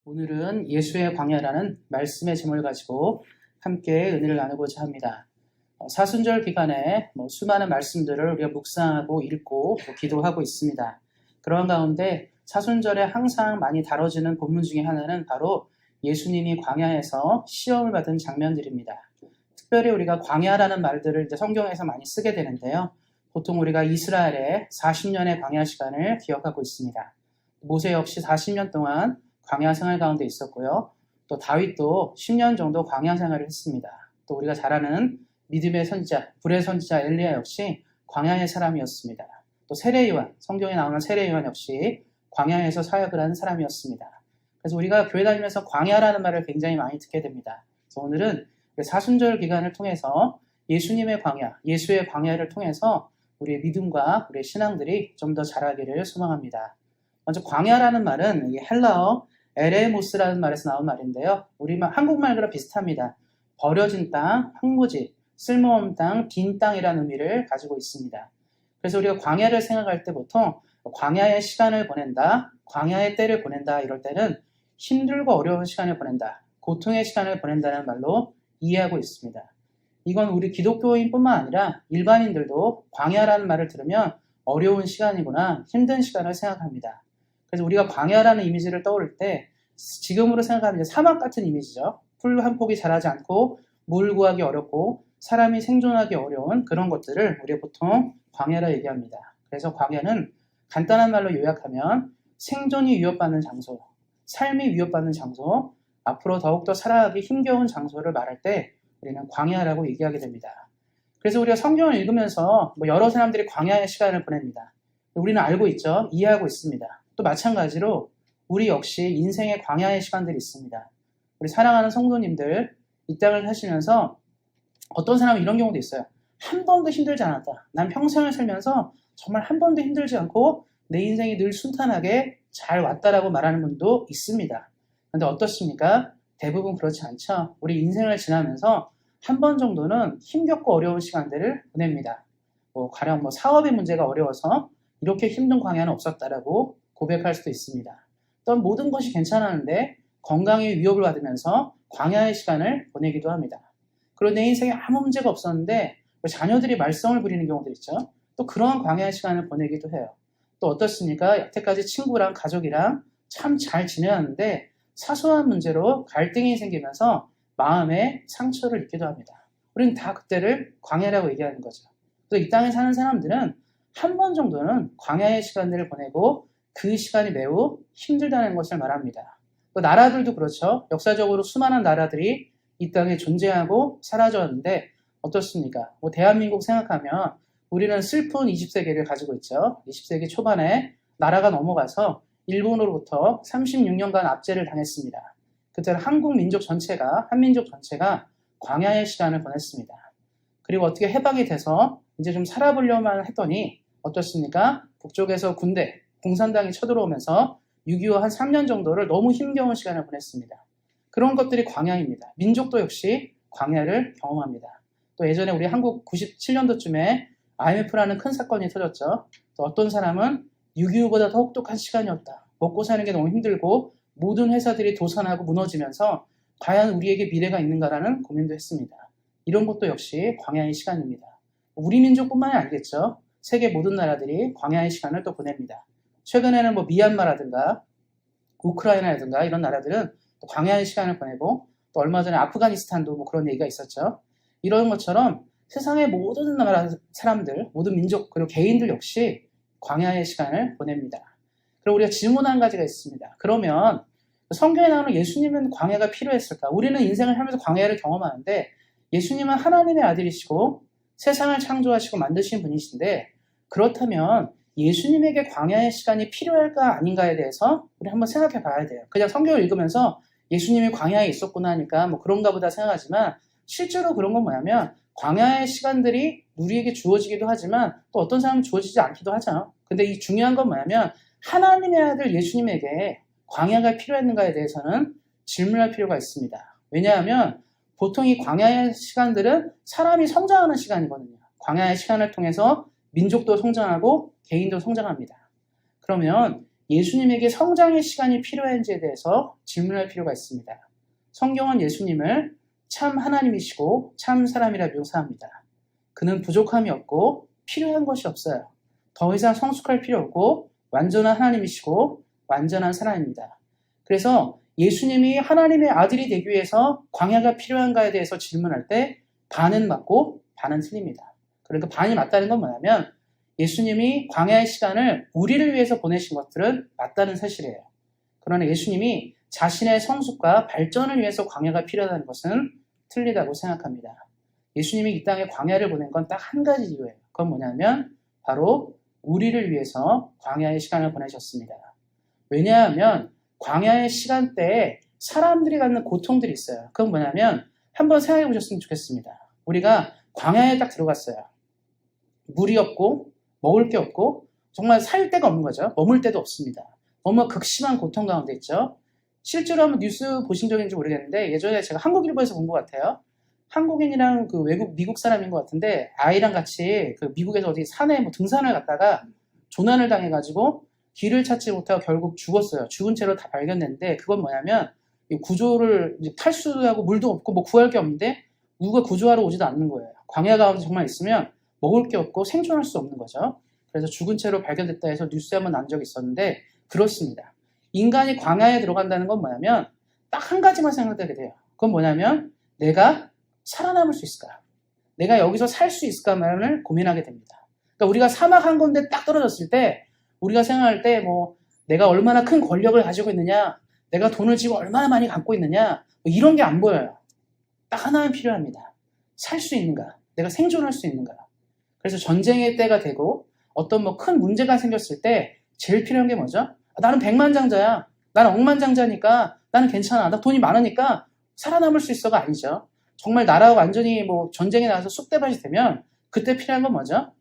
오늘은 예수의 광야라는 말씀의 제목을 가지고 함께 은혜를 나누고자 합니다. 사순절 기간에 수많은 말씀들을 우리가 묵상하고 읽고 또 기도하고 있습니다. 그런 가운데 사순절에 항상 많이 다뤄지는 본문 중에 하나는 바로 예수님이 광야에서 시험을 받은 장면들입니다. 특별히 우리가 광야라는 말들을 이제 성경에서 많이 쓰게 되는데요. 보통 우리가 이스라엘의 40년의 광야 시간을 기억하고 있습니다. 모세 역시 40년 동안 광야 생활 가운데 있었고요. 또 다윗도 10년 정도 광야 생활을 했습니다. 또 우리가 잘 아는 믿음의 선지자, 불의 선지자 엘리야 역시 광야의 사람이었습니다. 또 세례 요한, 성경에 나오는 세례 요한 역시 광야에서 사역을 하는 사람이었습니다. 그래서 우리가 교회 다니면서 광야라는 말을 굉장히 많이 듣게 됩니다. 그래서 오늘은 사순절 기간을 통해서 예수님의 광야, 예수의 광야를 통해서 우리의 믿음과 우리의 신앙들이 좀 더 자라기를 소망합니다. 먼저 광야라는 말은 헬라어 에레모스라는 말에서 나온 말인데요. 우리말 한국말과 비슷합니다. 버려진 땅, 황무지, 쓸모없는 땅, 빈 땅이라는 의미를 가지고 있습니다. 그래서 우리가 광야를 생각할 때 보통 광야의 시간을 보낸다, 광야의 때를 보낸다 이럴 때는 힘들고 어려운 시간을 보낸다, 고통의 시간을 보낸다는 말로 이해하고 있습니다. 이건 우리 기독교인뿐만 아니라 일반인들도 광야라는 말을 들으면 어려운 시간이구나, 힘든 시간을 생각합니다. 그래서 우리가 광야라는 이미지를 떠올릴 때 지금으로 생각하면 사막 같은 이미지죠. 풀 한 폭이 자라지 않고 물 구하기 어렵고 사람이 생존하기 어려운 그런 것들을 우리가 보통 광야라 얘기합니다. 그래서 광야는 간단한 말로 요약하면 생존이 위협받는 장소, 삶이 위협받는 장소, 앞으로 더욱더 살아가기 힘겨운 장소를 말할 때 우리는 광야라고 얘기하게 됩니다. 그래서 우리가 성경을 읽으면서 여러 사람들이 광야의 시간을 보냅니다. 우리는 알고 있죠. 이해하고 있습니다. 또 마찬가지로 우리 역시 인생의 광야의 시간들이 있습니다. 우리 사랑하는 성도님들 이 땅을 사시면서 어떤 사람은 이런 경우도 있어요. 한 번도 힘들지 않았다. 난 평생을 살면서 정말 한 번도 힘들지 않고 내 인생이 늘 순탄하게 잘 왔다라고 말하는 분도 있습니다. 그런데 어떻습니까? 대부분 그렇지 않죠. 우리 인생을 지나면서 한 번 정도는 힘겹고 어려운 시간들을 보냅니다. 가령 사업의 문제가 어려워서 이렇게 힘든 광야는 없었다라고 고백할 수도 있습니다. 또 모든 것이 괜찮았는데 건강에 위협을 받으면서 광야의 시간을 보내기도 합니다. 그리고 내 인생에 아무 문제가 없었는데 자녀들이 말썽을 부리는 경우도 있죠. 또 그러한 광야의 시간을 보내기도 해요. 또 어떻습니까? 여태까지 친구랑 가족이랑 참 잘 지내왔는데 사소한 문제로 갈등이 생기면서 마음에 상처를 입기도 합니다. 우리는 다 그때를 광야라고 얘기하는 거죠. 그래서 이 땅에 사는 사람들은 한 번 정도는 광야의 시간들을 보내고 그 시간이 매우 힘들다는 것을 말합니다. 또 나라들도 그렇죠. 역사적으로 수많은 나라들이 이 땅에 존재하고 사라졌는데 어떻습니까? 대한민국 생각하면 우리는 슬픈 20세기를 가지고 있죠. 20세기 초반에 나라가 넘어가서 일본으로부터 36년간 압제를 당했습니다. 그때는 한민족 전체가 광야의 시간을 보냈습니다. 그리고 어떻게 해방이 돼서 이제 좀 살아보려만 했더니 어떻습니까? 북쪽에서 군대, 공산당이 쳐들어오면서 6.25 한 3년 정도를 너무 힘겨운 시간을 보냈습니다. 그런 것들이 광야입니다. 민족도 역시 광야를 경험합니다. 또 예전에 우리 한국 97년도쯤에 IMF라는 큰 사건이 터졌죠. 또 어떤 사람은 6.25보다 더 혹독한 시간이었다. 먹고 사는 게 너무 힘들고 모든 회사들이 도산하고 무너지면서 과연 우리에게 미래가 있는가라는 고민도 했습니다. 이런 것도 역시 광야의 시간입니다. 우리 민족뿐만이 아니겠죠. 세계 모든 나라들이 광야의 시간을 또 보냅니다. 최근에는 미얀마라든가 우크라이나라든가 이런 나라들은 또 광야의 시간을 보내고 또 얼마 전에 아프가니스탄도 그런 얘기가 있었죠. 이런 것처럼 세상의 모든 나라 사람들, 모든 민족 그리고 개인들 역시 광야의 시간을 보냅니다. 그리고 우리가 질문 한 가지가 있습니다. 그러면 성경에 나오는 예수님은 광야가 필요했을까? 우리는 인생을 살면서 광야를 경험하는데 예수님은 하나님의 아들이시고 세상을 창조하시고 만드신 분이신데 그렇다면 예수님에게 광야의 시간이 필요할까 아닌가에 대해서 우리 한번 생각해 봐야 돼요. 그냥 성경을 읽으면서 예수님이 광야에 있었구나 하니까 그런가 보다 생각하지만 실제로 그런 건 뭐냐면 광야의 시간들이 우리에게 주어지기도 하지만 또 어떤 사람은 주어지지 않기도 하죠. 근데 이 중요한 건 뭐냐면 하나님의 아들 예수님에게 광야가 필요했는가에 대해서는 질문할 필요가 있습니다. 왜냐하면 보통 이 광야의 시간들은 사람이 성장하는 시간이거든요. 광야의 시간을 통해서 민족도 성장하고 개인도 성장합니다. 그러면 예수님에게 성장의 시간이 필요한지에 대해서 질문할 필요가 있습니다. 성경은 예수님을 참 하나님이시고 참 사람이라 묘사합니다. 그는 부족함이 없고 필요한 것이 없어요. 더 이상 성숙할 필요 없고 완전한 하나님이시고 완전한 사람입니다. 그래서 예수님이 하나님의 아들이 되기 위해서 광야가 필요한가에 대해서 질문할 때 반은 맞고 반은 틀립니다. 그러니까 반이 맞다는 건 뭐냐면 예수님이 광야의 시간을 우리를 위해서 보내신 것들은 맞다는 사실이에요. 그러나 예수님이 자신의 성숙과 발전을 위해서 광야가 필요하다는 것은 틀리다고 생각합니다. 예수님이 이 땅에 광야를 보낸 건 딱 한 가지 이유예요. 그건 뭐냐면 바로 우리를 위해서 광야의 시간을 보내셨습니다. 왜냐하면 광야의 시간대에 사람들이 갖는 고통들이 있어요. 그건 뭐냐면 한번 생각해 보셨으면 좋겠습니다. 우리가 광야에 딱 들어갔어요. 물이 없고 먹을 게 없고 정말 살 데가 없는 거죠. 머물 데도 없습니다. 너무 극심한 고통 가운데 있죠. 실제로 한번 뉴스 보신 적인지 모르겠는데 예전에 제가 한국일보에서 본 것 같아요. 한국인이랑 그 미국 사람인 것 같은데 아이랑 같이 그 미국에서 어디 산에 뭐 등산을 갔다가 조난을 당해가지고 길을 찾지 못하고 결국 죽었어요. 죽은 채로 다 발견됐는데 그건 뭐냐면 구조를 탈수하고 물도 없고 뭐 구할 게 없는데 누가 구조하러 오지도 않는 거예요. 광야 가운데 정말 있으면 먹을 게 없고 생존할 수 없는 거죠. 그래서 죽은 채로 발견됐다 해서 뉴스에 한번 난 적이 있었는데 그렇습니다. 인간이 광야에 들어간다는 건 뭐냐면 딱 한 가지만 생각하게 돼요. 그건 뭐냐면 내가 살아남을 수 있을까? 내가 여기서 살 수 있을까만을 고민하게 됩니다. 그러니까 우리가 사막 한 군데 딱 떨어졌을 때 우리가 생각할 때 뭐 내가 얼마나 큰 권력을 가지고 있느냐, 내가 돈을 지금 얼마나 많이 갖고 있느냐 뭐 이런 게 안 보여요. 딱 하나는 필요합니다. 살 수 있는가? 내가 생존할 수 있는가? 그래서 전쟁의 때가 되고 어떤 뭐 큰 문제가 생겼을 때 제일 필요한 게 뭐죠? 나는 백만장자야. 나는 억만장자니까 나는 괜찮아. 나 돈이 많으니까 살아남을 수 있어가 아니죠. 정말 나라가 완전히 뭐 전쟁에 나가서 쑥대밭이 되면 그때 필요한 건 뭐죠?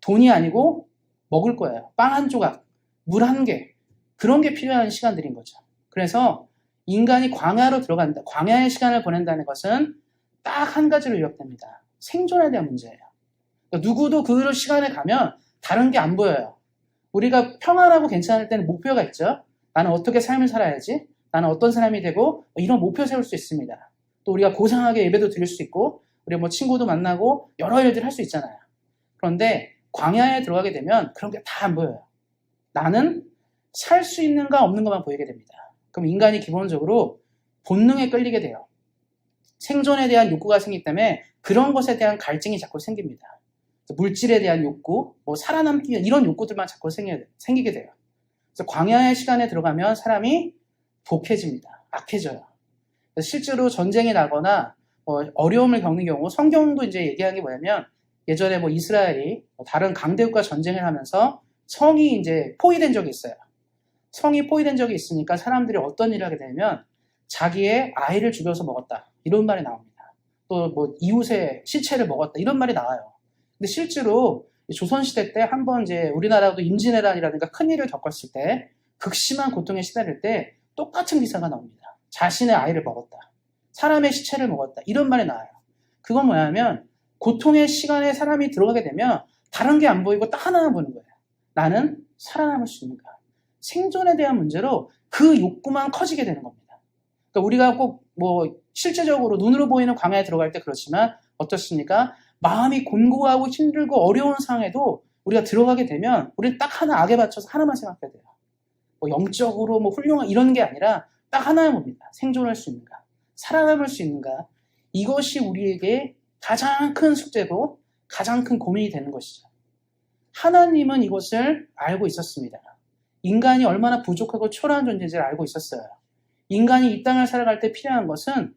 돈이 아니고 먹을 거예요. 빵 한 조각, 물 한 개. 그런 게 필요한 시간들인 거죠. 그래서 인간이 광야로 들어간다. 광야의 시간을 보낸다는 것은 딱 한 가지로 요약됩니다. 생존에 대한 문제예요. 그러니까 누구도 그 시간에 가면 다른 게 안 보여요. 우리가 평안하고 괜찮을 때는 목표가 있죠. 나는 어떻게 삶을 살아야지? 나는 어떤 사람이 되고 이런 목표 세울 수 있습니다. 또 우리가 고상하게 예배도 드릴 수 있고 우리가 뭐 친구도 만나고 여러 일들 할 수 있잖아요. 그런데 광야에 들어가게 되면 그런 게 다 안 보여요. 나는 살 수 있는가 없는 것만 보이게 됩니다. 그럼 인간이 기본적으로 본능에 끌리게 돼요. 생존에 대한 욕구가 생기기 때문에 그런 것에 대한 갈증이 자꾸 생깁니다. 물질에 대한 욕구, 뭐 살아남기 위한 이런 욕구들만 자꾸 생기게 돼요. 그래서 광야의 시간에 들어가면 사람이 독해집니다. 악해져요. 실제로 전쟁이 나거나 어려움을 겪는 경우 성경도 이제 얘기하는 게 뭐냐면 예전에 뭐 이스라엘이 다른 강대국과 전쟁을 하면서 성이 이제 포위된 적이 있어요. 성이 포위된 적이 있으니까 사람들이 어떤 일을 하게 되면 자기의 아이를 죽여서 먹었다. 이런 말이 나옵니다. 또 뭐 이웃의 시체를 먹었다. 이런 말이 나와요. 근데 실제로 조선시대 때 한번 이제 우리나라도 임진왜란이라든가 큰 일을 겪었을 때 극심한 고통에 시달릴 때 똑같은 기사가 나옵니다. 자신의 아이를 먹었다. 사람의 시체를 먹었다. 이런 말이 나와요. 그건 뭐냐면 고통의 시간에 사람이 들어가게 되면 다른 게 안 보이고 딱 하나만 보는 거예요. 나는 살아남을 수 있는가. 생존에 대한 문제로 그 욕구만 커지게 되는 겁니다. 그러니까 우리가 꼭 뭐 실제적으로 눈으로 보이는 광야에 들어갈 때 그렇지만 어떻습니까? 마음이 곤고하고 힘들고 어려운 상황에도 우리가 들어가게 되면 우리는 딱 하나 악에 받쳐서 하나만 생각해야 돼요. 뭐 영적으로 뭐 훌륭한 이런 게 아니라 딱 하나만 봅니다. 생존할 수 있는가? 살아남을 수 있는가? 이것이 우리에게 가장 큰 숙제고 가장 큰 고민이 되는 것이죠. 하나님은 이것을 알고 있었습니다. 인간이 얼마나 부족하고 초라한 존재인지를 알고 있었어요. 인간이 이 땅을 살아갈 때 필요한 것은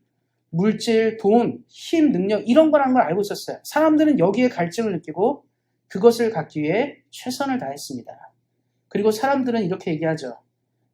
물질, 돈, 힘, 능력 이런 거라는 걸 알고 있었어요. 사람들은 여기에 갈증을 느끼고 그것을 갖기 위해 최선을 다했습니다. 그리고 사람들은 이렇게 얘기하죠.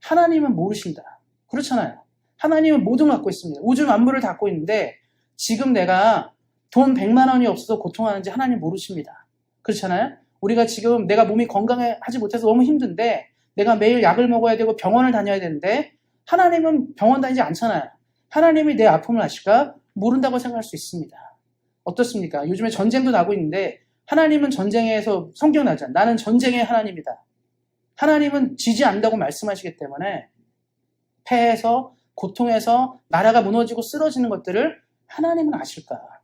하나님은 모르신다. 그렇잖아요. 하나님은 모든 걸 갖고 있습니다. 우주 만물을 다 갖고 있는데 지금 내가 돈 100만 원이 없어서 고통하는지 하나님 모르십니다. 그렇잖아요. 우리가 지금 내가 몸이 건강하지 못해서 너무 힘든데 내가 매일 약을 먹어야 되고 병원을 다녀야 되는데 하나님은 병원 다니지 않잖아요. 하나님이 내 아픔을 아실까? 모른다고 생각할 수 있습니다. 어떻습니까? 요즘에 전쟁도 나고 있는데 하나님은 전쟁에서 성경 나잖아요. 나는 전쟁의 하나님이다. 하나님은 지지 않는다고 말씀하시기 때문에 폐해서 고통해서 나라가 무너지고 쓰러지는 것들을 하나님은 아실까?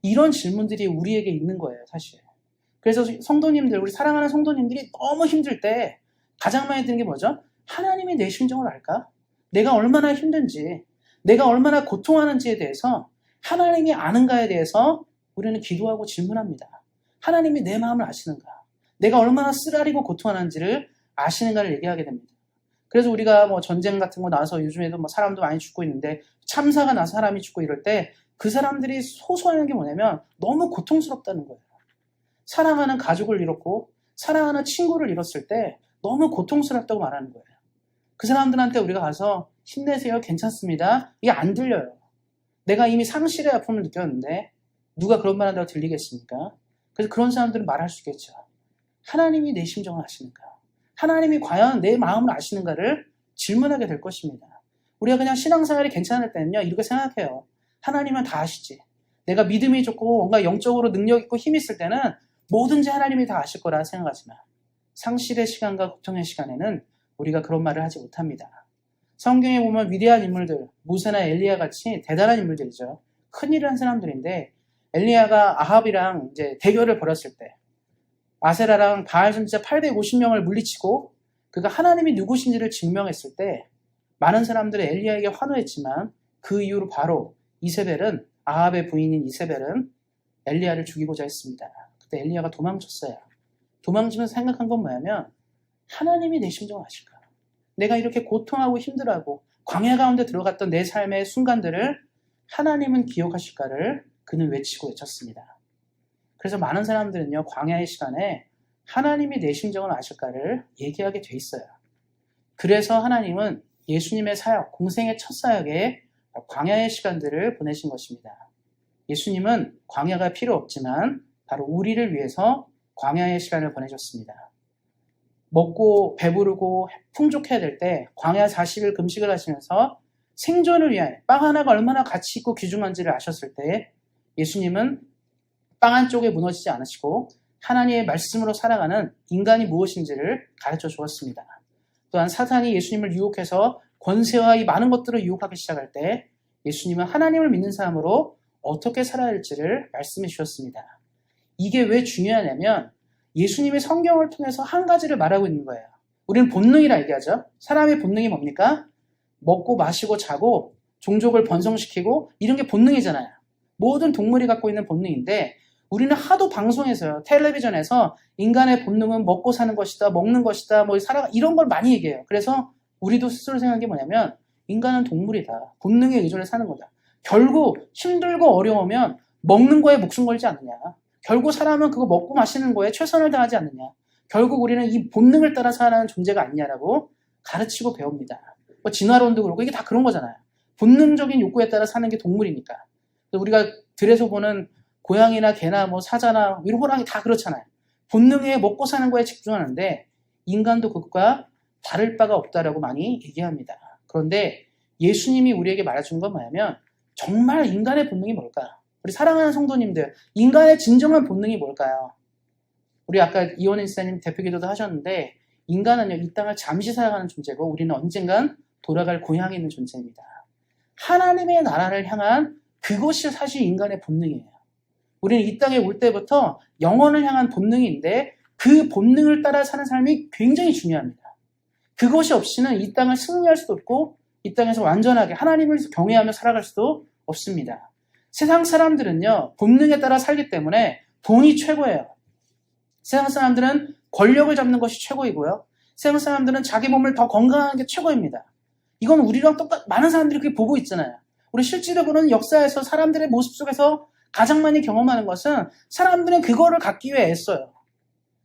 이런 질문들이 우리에게 있는 거예요, 사실. 그래서 성도님들, 우리 사랑하는 성도님들이 너무 힘들 때 가장 많이 드는 게 뭐죠? 하나님이 내 심정을 알까? 내가 얼마나 힘든지, 내가 얼마나 고통하는지에 대해서 하나님이 아는가에 대해서 우리는 기도하고 질문합니다. 하나님이 내 마음을 아시는가? 내가 얼마나 쓰라리고 고통하는지를 아시는가를 얘기하게 됩니다. 그래서 우리가 뭐 전쟁 같은 거 나서 요즘에도 뭐 사람도 많이 죽고 있는데 참사가 나서 사람이 죽고 이럴 때 그 사람들이 호소하는 게 뭐냐면 너무 고통스럽다는 거예요. 사랑하는 가족을 잃었고 사랑하는 친구를 잃었을 때 너무 고통스럽다고 말하는 거예요. 그 사람들한테 우리가 가서 힘내세요, 괜찮습니다. 이게 안 들려요. 내가 이미 상실의 아픔을 느꼈는데 누가 그런 말 한다고 들리겠습니까? 그래서 그런 사람들은 말할 수 있겠죠. 하나님이 내 심정을 아시는가? 하나님이 과연 내 마음을 아시는가를 질문하게 될 것입니다. 우리가 그냥 신앙생활이 괜찮을 때는요, 이렇게 생각해요. 하나님은 다 아시지. 내가 믿음이 좋고 뭔가 영적으로 능력 있고 힘이 있을 때는 뭐든지 하나님이 다 아실 거라 생각하지만 상실의 시간과 고통의 시간에는 우리가 그런 말을 하지 못합니다. 성경에 보면 위대한 인물들, 모세나 엘리야 같이 대단한 인물들이죠. 큰일을 한 사람들인데 엘리야가 아합이랑 이제 대결을 벌였을 때 아세라랑 바알 선지자 850명을 물리치고 그가 하나님이 누구신지를 증명했을 때 많은 사람들은 엘리야에게 환호했지만 그 이후로 바로 이세벨은 아합의 부인인 이세벨은 엘리야를 죽이고자 했습니다. 그때 엘리야가 도망쳤어요. 도망치면서 생각한 건 뭐냐면 하나님이 내 심정을 아실까? 내가 이렇게 고통하고 힘들어하고 광야 가운데 들어갔던 내 삶의 순간들을 하나님은 기억하실까를 그는 외치고 외쳤습니다. 그래서 많은 사람들은요, 광야의 시간에 하나님이 내 심정을 아실까를 얘기하게 돼 있어요. 그래서 하나님은 예수님의 사역, 공생의 첫 사역에 광야의 시간들을 보내신 것입니다. 예수님은 광야가 필요 없지만 바로 우리를 위해서 광야의 시간을 보내셨습니다. 먹고 배부르고 풍족해야 될 때 광야 40일 금식을 하시면서 생존을 위하여 빵 하나가 얼마나 가치 있고 귀중한지를 아셨을 때 예수님은 빵 한쪽에 무너지지 않으시고 하나님의 말씀으로 살아가는 인간이 무엇인지를 가르쳐 주었습니다. 또한 사탄이 예수님을 유혹해서 권세와 이 많은 것들을 유혹하기 시작할 때 예수님은 하나님을 믿는 사람으로 어떻게 살아야 할지를 말씀해 주셨습니다. 이게 왜 중요하냐면 예수님의 성경을 통해서 한 가지를 말하고 있는 거예요. 우리는 본능이라 얘기하죠. 사람의 본능이 뭡니까? 먹고 마시고 자고 종족을 번성시키고 이런 게 본능이잖아요. 모든 동물이 갖고 있는 본능인데 우리는 하도 방송에서요, 텔레비전에서 인간의 본능은 먹고 사는 것이다, 먹는 것이다, 뭐 이런 걸 많이 얘기해요. 그래서 우리도 스스로 생각한 게 뭐냐면 인간은 동물이다. 본능에 의존해 사는 거다. 결국 힘들고 어려우면 먹는 거에 목숨 걸지 않느냐. 결국 사람은 그거 먹고 마시는 거에 최선을 다하지 않느냐. 결국 우리는 이 본능을 따라 살아가는 존재가 아니냐라고 가르치고 배웁니다. 뭐 진화론도 그렇고 이게 다 그런 거잖아요. 본능적인 욕구에 따라 사는 게 동물이니까. 우리가 들에서 보는 고양이나 개나 뭐 사자나 이런 호랑이 다 그렇잖아요. 본능에 먹고 사는 거에 집중하는데 인간도 그것과 다를 바가 없다라고 많이 얘기합니다. 그런데 예수님이 우리에게 말해주는 건 뭐냐면 정말 인간의 본능이 뭘까? 우리 사랑하는 성도님들, 인간의 진정한 본능이 뭘까요? 우리 아까 이원희 지사님 대표기도도 하셨는데 인간은요, 이 땅을 잠시 살아가는 존재고 우리는 언젠간 돌아갈 고향에 있는 존재입니다. 하나님의 나라를 향한 그것이 사실 인간의 본능이에요. 우리는 이 땅에 올 때부터 영혼을 향한 본능인데 그 본능을 따라 사는 삶이 굉장히 중요합니다. 그것이 없이는 이 땅을 승리할 수도 없고 이 땅에서 완전하게 하나님을 경외하며 살아갈 수도 없습니다. 세상 사람들은요, 본능에 따라 살기 때문에 돈이 최고예요. 세상 사람들은 권력을 잡는 것이 최고이고요. 세상 사람들은 자기 몸을 더 건강한 게 최고입니다. 이건 우리랑 많은 사람들이 그렇게 보고 있잖아요. 우리 실제로 보는 역사에서 사람들의 모습 속에서 가장 많이 경험하는 것은 사람들은 그거를 갖기 위해 애써요.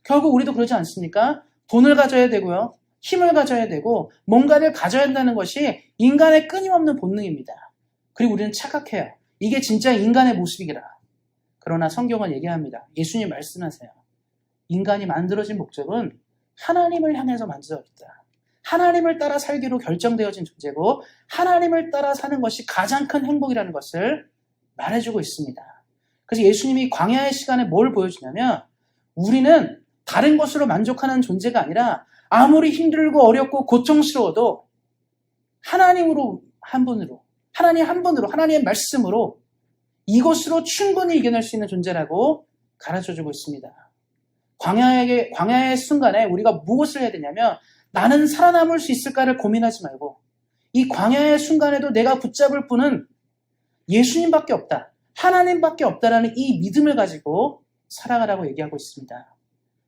결국 우리도 그러지 않습니까? 돈을 가져야 되고요. 힘을 가져야 되고 뭔가를 가져야 한다는 것이 인간의 끊임없는 본능입니다. 그리고 우리는 착각해요. 이게 진짜 인간의 모습이라. 그러나 성경은 얘기합니다. 예수님 말씀하세요. 인간이 만들어진 목적은 하나님을 향해서 만들어졌다. 하나님을 따라 살기로 결정되어진 존재고 하나님을 따라 사는 것이 가장 큰 행복이라는 것을 말해주고 있습니다. 그래서 예수님이 광야의 시간에 뭘 보여주냐면 우리는 다른 것으로 만족하는 존재가 아니라 아무리 힘들고 어렵고 고통스러워도 하나님으로 한 분으로, 하나님 한 분으로, 하나님의 말씀으로 이것으로 충분히 이겨낼 수 있는 존재라고 가르쳐주고 있습니다. 광야의 순간에 우리가 무엇을 해야 되냐면 나는 살아남을 수 있을까를 고민하지 말고 이 광야의 순간에도 내가 붙잡을 분은 예수님밖에 없다. 하나님밖에 없다라는 이 믿음을 가지고 살아가라고 얘기하고 있습니다.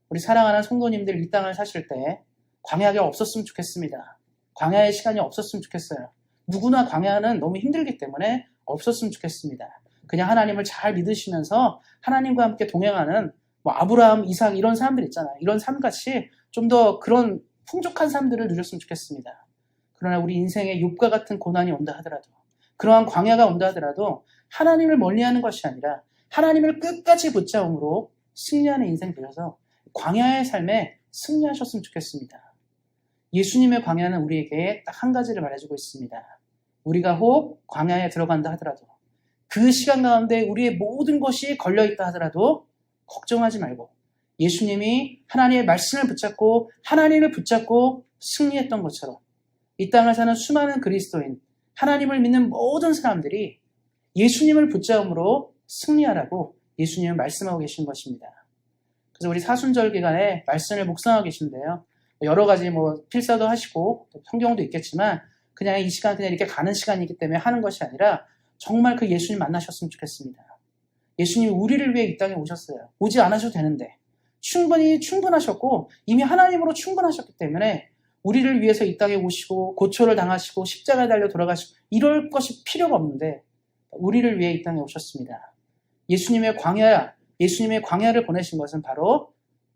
우리 사랑하는 성도님들 이 땅을 사실 때 광야가 없었으면 좋겠습니다. 광야의 시간이 없었으면 좋겠어요. 누구나 광야는 너무 힘들기 때문에 없었으면 좋겠습니다. 그냥 하나님을 잘 믿으시면서 하나님과 함께 동행하는 아브라함, 이삭 이런 사람들 있잖아요. 이런 삶같이 좀 더 그런 풍족한 삶들을 누렸으면 좋겠습니다. 그러나 우리 인생에 욥과 같은 고난이 온다 하더라도 그러한 광야가 온다 하더라도 하나님을 멀리하는 것이 아니라 하나님을 끝까지 붙잡음으로 승리하는 인생 되셔서 광야의 삶에 승리하셨으면 좋겠습니다. 예수님의 광야는 우리에게 딱 한 가지를 말해주고 있습니다. 우리가 혹 광야에 들어간다 하더라도 그 시간 가운데 우리의 모든 것이 걸려있다 하더라도 걱정하지 말고 예수님이 하나님의 말씀을 붙잡고 하나님을 붙잡고 승리했던 것처럼 이 땅을 사는 수많은 그리스도인, 하나님을 믿는 모든 사람들이 예수님을 붙잡음으로 승리하라고 예수님은 말씀하고 계신 것입니다. 그래서 우리 사순절 기간에 말씀을 묵상하고 계신데요. 여러 가지 필사도 하시고 성경도 있겠지만 그냥 이 시간 그냥 이렇게 가는 시간이기 때문에 하는 것이 아니라 정말 그 예수님 만나셨으면 좋겠습니다. 예수님이 우리를 위해 이 땅에 오셨어요. 오지 않으셔도 되는데 충분하셨고 이미 하나님으로 충분하셨기 때문에 우리를 위해서 이 땅에 오시고 고초를 당하시고 십자가에 달려 돌아가시고 이럴 것이 필요가 없는데 우리를 위해 이 땅에 오셨습니다. 예수님의 광야를 보내신 것은 바로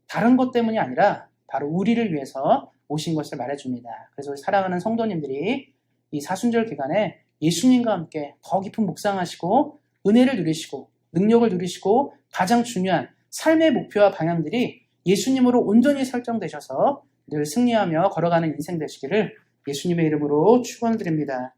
다른 것 때문이 아니라 바로 우리를 위해서 오신 것을 말해줍니다. 그래서 우리 사랑하는 성도님들이 이 사순절 기간에 예수님과 함께 더 깊은 묵상하시고 은혜를 누리시고 능력을 누리시고 가장 중요한 삶의 목표와 방향들이 예수님으로 온전히 설정되셔서 늘 승리하며 걸어가는 인생 되시기를 예수님의 이름으로 축원드립니다.